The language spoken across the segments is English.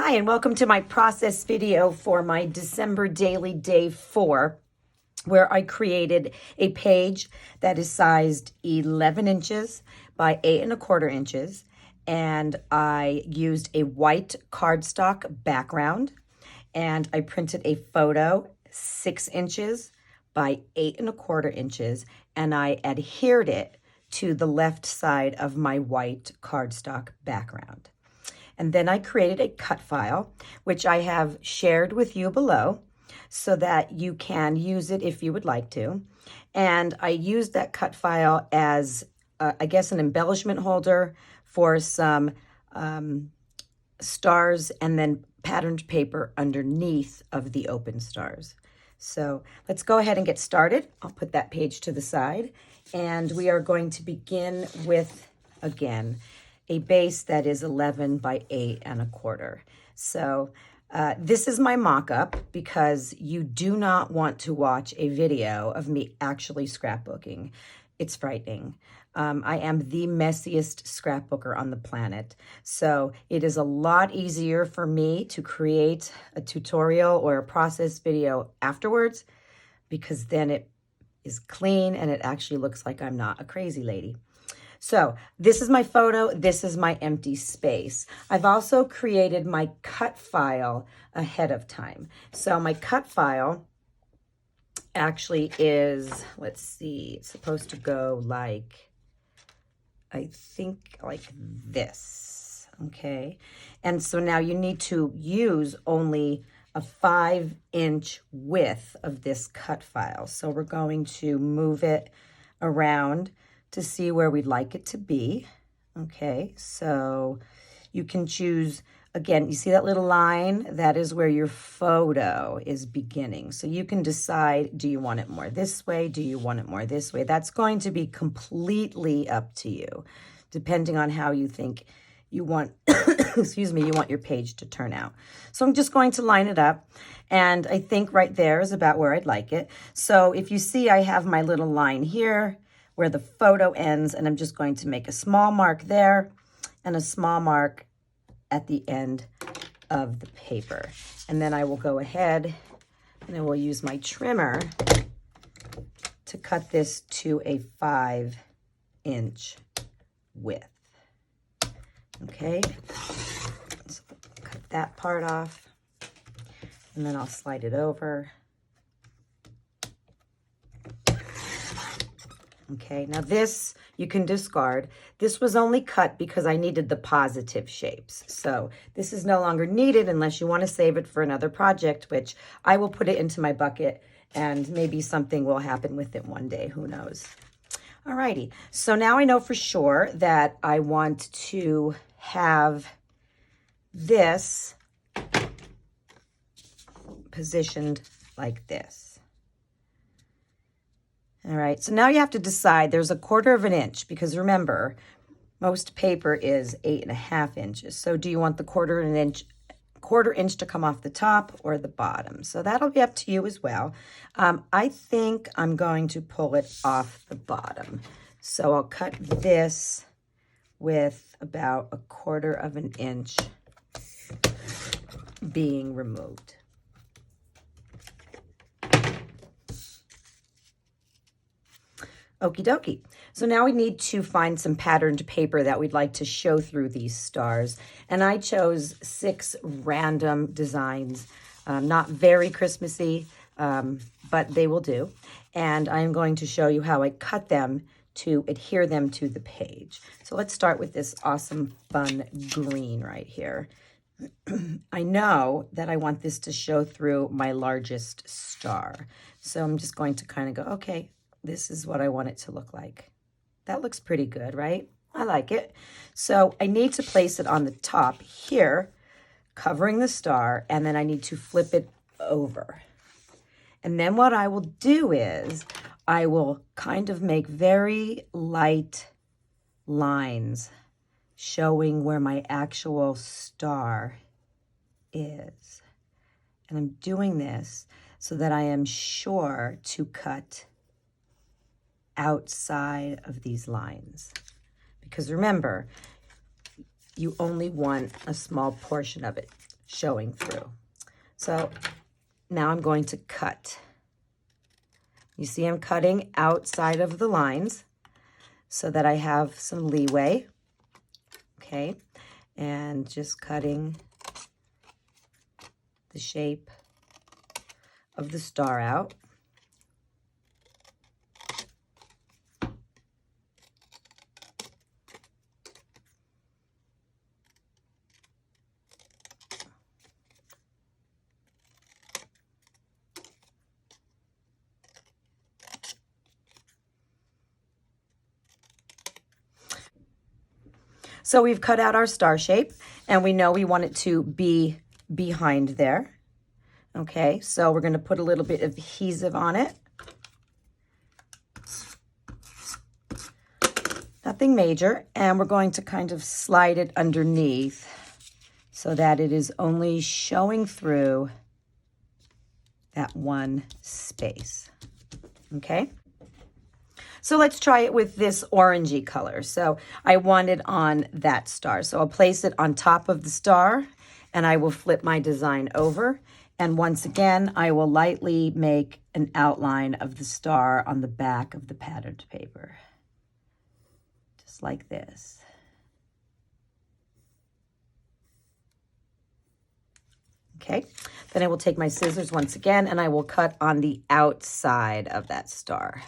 Hi, and welcome to my process video for my December daily day 4, where I created a page that is sized 11 inches by 8¼ inches, and I used a white cardstock background, and I printed a photo 6 inches by 8¼ inches, and I adhered it to the left side of my white cardstock background. And then I created a cut file, which I have shared with you below so that you can use it if you would like to. And I used that cut file as, I guess, an embellishment holder for some stars and then patterned paper underneath of the open stars. So let's go ahead and get started. I'll put that page to the side. And we are going to begin with, again, a base that is 11 by 8¼ So this is my mock-up because you do not want to watch a video of me actually scrapbooking. It's frightening. I am the messiest scrapbooker on the planet. So it is a lot easier for me to create a tutorial or a process video afterwards because then it is clean and it actually looks like I'm not a crazy lady. So this is my photo, this is my empty space. I've also created my cut file ahead of time. So my cut file actually is, let's see, it's supposed to go like, I think like this, okay? And so now you need to use only a 5-inch width of this cut file. So we're going to move it around to see where we'd like it to be. Okay, so you can choose, again, you see that little line? That is where your photo is beginning. So you can decide, do you want it more this way? Do you want it more this way? That's going to be completely up to you, depending on how you think you want, excuse me, you want your page to turn out. So I'm just going to line it up. And I think right there is about where I'd like it. So if you see, I have my little line here, where the photo ends, and I'm just going to make a small mark there and a small mark at the end of the paper. And then I will go ahead and I will use my trimmer to cut this to a 5-inch width. Okay, so cut that part off, and then I'll slide it over. Okay, now this you can discard. This was only cut because I needed the positive shapes. So this is no longer needed unless you want to save it for another project, which I will put it into my bucket and maybe something will happen with it one day, who knows. Alrighty, so now I know for sure that I want to have this positioned like this. All right, so now you have to decide, there's 1/4 inch, because remember, most paper is 8½ inches. So do you want the 1/4 inch to come off the top or the bottom? So that'll be up to you as well. I think I'm going to pull it off the bottom. So I'll cut this with about 1/4 inch being removed. Okie dokie. So now we need to find some patterned paper that we'd like to show through these stars. And I chose 6 random designs, not very Christmassy, but they will do. And I'm going to show you how I cut them to adhere them to the page. So let's start with this awesome, fun green right here. I know that I want this to show through my largest star. So I'm just going to kind of go, okay, this is what I want it to look like. That looks pretty good, right? I like it. So I need to place it on the top here, covering the star, and then I need to flip it over. And then what I will do is I will kind of make very light lines showing where my actual star is. And I'm doing this so that I am sure to cut outside of these lines. Because remember, you only want a small portion of it. showing through. So now I'm going to cut. You see I'm cutting outside of the lines so that I have some leeway. Okay, and just cutting the shape of the star out. So we've cut out our star shape, and we know we want it to be behind there. Okay, so we're going to put a little bit of adhesive on it. Nothing major, and we're going to kind of slide it underneath so that it is only showing through that one space. Okay? So let's try it with this orangey color. So I want it on that star. So I'll place it on top of the star, and I will flip my design over. And once again, I will lightly make an outline of the star on the back of the patterned paper. Just like this. Okay, then I will take my scissors once again, and I will cut on the outside of that star.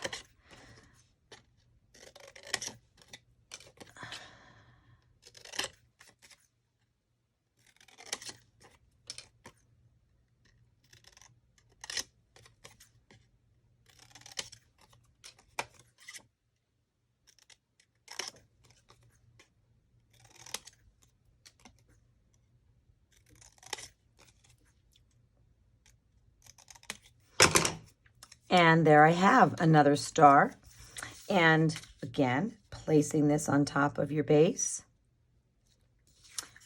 And there I have another star. And again, placing this on top of your base.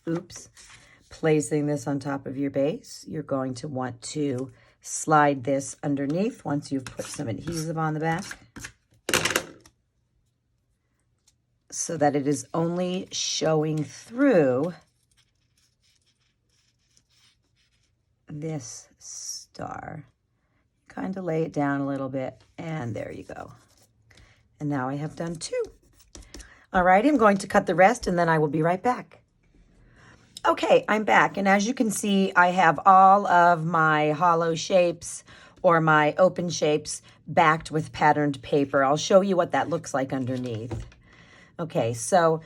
Oops. Placing this on top of your base. You're going to want to slide this underneath once you've put some adhesive on the back, so that it is only showing through this star. Kind of lay it down a little bit, and there you go. And now I have done two. All right, I'm going to cut the rest, and then I will be right back. Okay, I'm back, and as you can see, I have all of my hollow shapes or my open shapes backed with patterned paper. I'll show you what that looks like underneath. Okay, so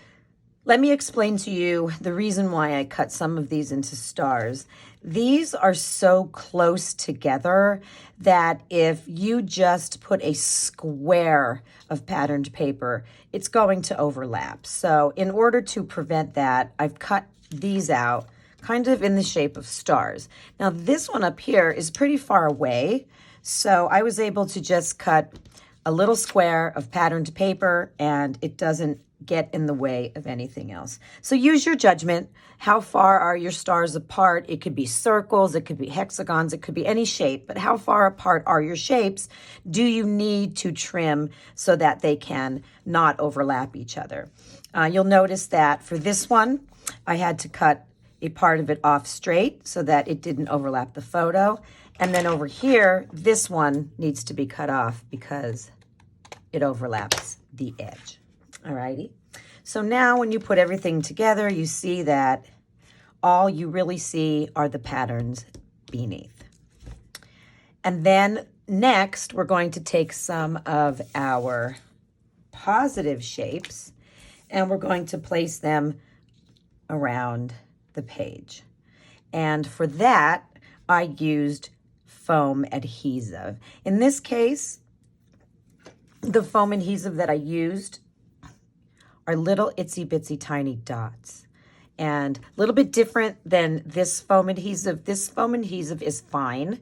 let me explain to you the reason why I cut some of these into stars. These are so close together that if you just put a square of patterned paper, it's going to overlap. So in order to prevent that, I've cut these out kind of in the shape of stars. Now this one up here is pretty far away, so I was able to just cut a little square of patterned paper, and it doesn't get in the way of anything else. So use your judgment. How far are your stars apart? It could be circles, it could be hexagons, it could be any shape, but how far apart are your shapes? Do you need to trim so that they can not overlap each other? You'll notice that for this one, I had to cut a part of it off straight so that it didn't overlap the photo. And then over here, this one needs to be cut off because it overlaps the edge. Alrighty. So now when you put everything together, you see that all you really see are the patterns beneath. And then next, we're going to take some of our positive shapes and we're going to place them around the page. And for that, I used foam adhesive. In this case, the foam adhesive that I used are little itsy bitsy tiny dots, and a little bit different than this foam adhesive. This foam adhesive is fine.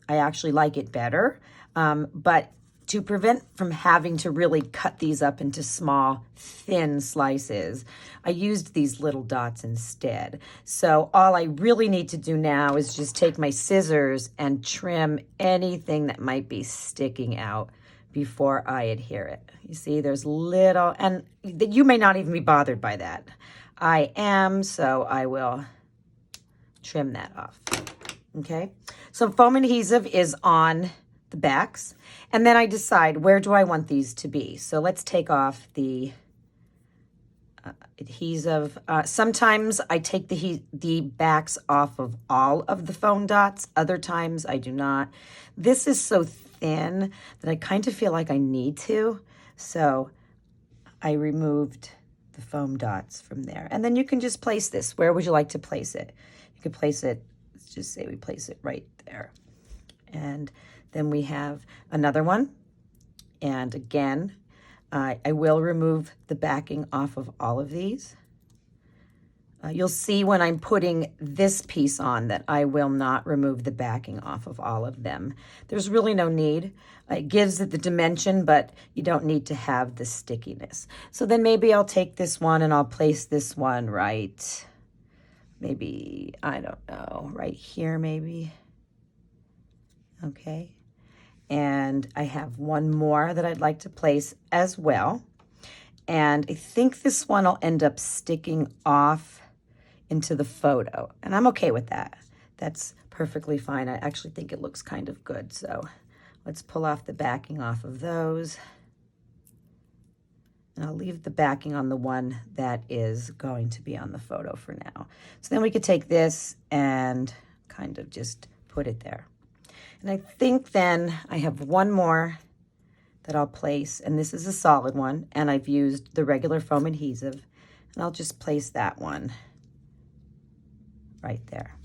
I actually like it better, but to prevent from having to really cut these up into small, thin slices, I used these little dots instead. So all I really need to do now is just take my scissors and trim anything that might be sticking out before I adhere it. You see, there's little, and you may not even be bothered by that. I am, so I will trim that off. Okay, so foam adhesive is on the backs, and then I decide where do I want these to be. So let's take off the adhesive. Sometimes I take the backs off of all of the foam dots. Other times I do not. This is so thin that I kind of feel like I need to. So I removed the foam dots from there. And then you can just place this. Where would you like to place it? You could place it, let's just say we place it right there. And then we have another one. And again, I will remove the backing off of all of these. You'll see when I'm putting this piece on that I will not remove the backing off of all of them. There's really no need. It gives it the dimension, but you don't need to have the stickiness. So then maybe I'll take this one and I'll place this one right, maybe, I don't know, right here maybe. Okay. And I have one more that I'd like to place as well. And I think this one will end up sticking off into the photo. And I'm okay with that. That's perfectly fine. I actually think it looks kind of good. So let's pull off the backing off of those. And I'll leave the backing on the one that is going to be on the photo for now. So then we could take this and kind of just put it there. And I think then I have one more that I'll place, and this is a solid one, and I've used the regular foam adhesive, and I'll just place that one right there.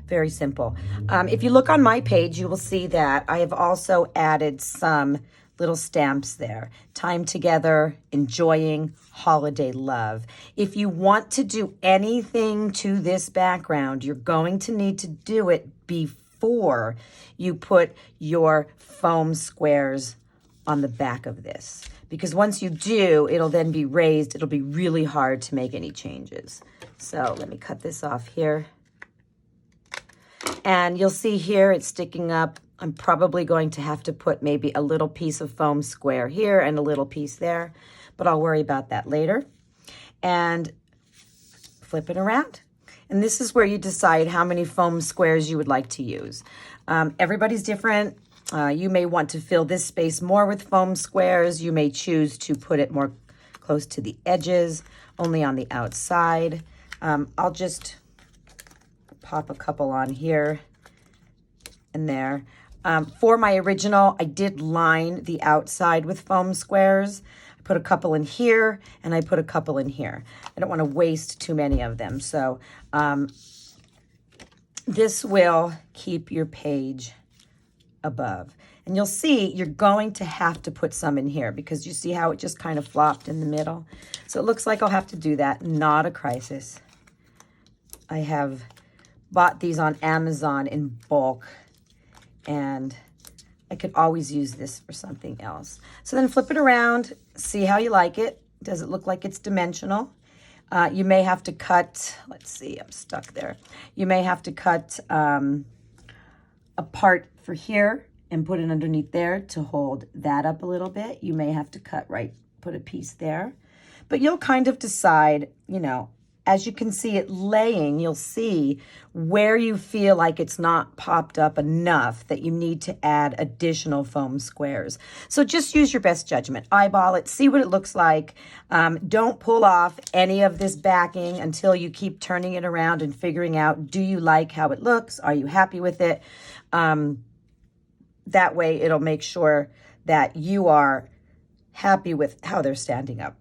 Very simple. If you look on my page, you will see that I have also added some little stamps there. Time together, enjoying, holiday love. If you want to do anything to this background, you're going to need to do it before you put your foam squares on the back of this. Because once you do, it'll then be raised. It'll be really hard to make any changes. So let me cut this off here. And you'll see here it's sticking up. I'm probably going to have to put maybe a little piece of foam square here and a little piece there, but I'll worry about that later. And flip it around. And this is where you decide how many foam squares you would like to use. Everybody's different. You may want to fill this space more with foam squares. You may choose to put it more close to the edges, only on the outside. I'll just pop a couple on here and there. For my original, I did line the outside with foam squares. I put a couple in here and I put a couple in here. I don't want to waste too many of them. So this will keep your page above. And you'll see you're going to have to put some in here because you see how it just kind of flopped in the middle. So it looks like I'll have to do that. Not a crisis. I have bought these on Amazon in bulk, and I could always use this for something else. So then flip it around, see how you like it. Does it look like it's dimensional? You may have to cut, let's see, I'm stuck there. You may have to cut a part for here and put it underneath there to hold that up a little bit. You may have to cut put a piece there. But you'll kind of decide, you know, as you can see it laying, you'll see where you feel like it's not popped up enough that you need to add additional foam squares. So just use your best judgment. Eyeball it, see what it looks like. Don't pull off any of this backing until you keep turning it around and figuring out, do you like how it looks? Are you happy with it? That way it'll make sure that you are happy with how they're standing up.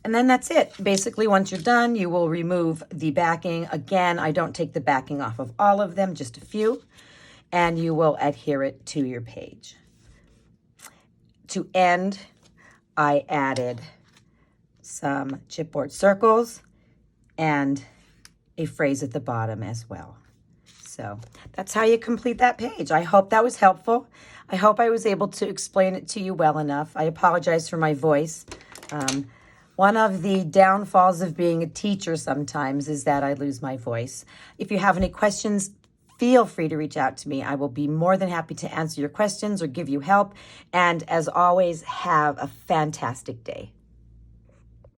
And then that's it. Basically, once you're done, you will remove the backing. Again, I don't take the backing off of all of them, just a few, and you will adhere it to your page. To end, I added some chipboard circles and a phrase at the bottom as well. So that's how you complete that page. I hope that was helpful. I hope I was able to explain it to you well enough. I apologize for my voice. One of the downfalls of being a teacher sometimes is that I lose my voice. If you have any questions, feel free to reach out to me. I will be more than happy to answer your questions or give you help. And as always, have a fantastic day.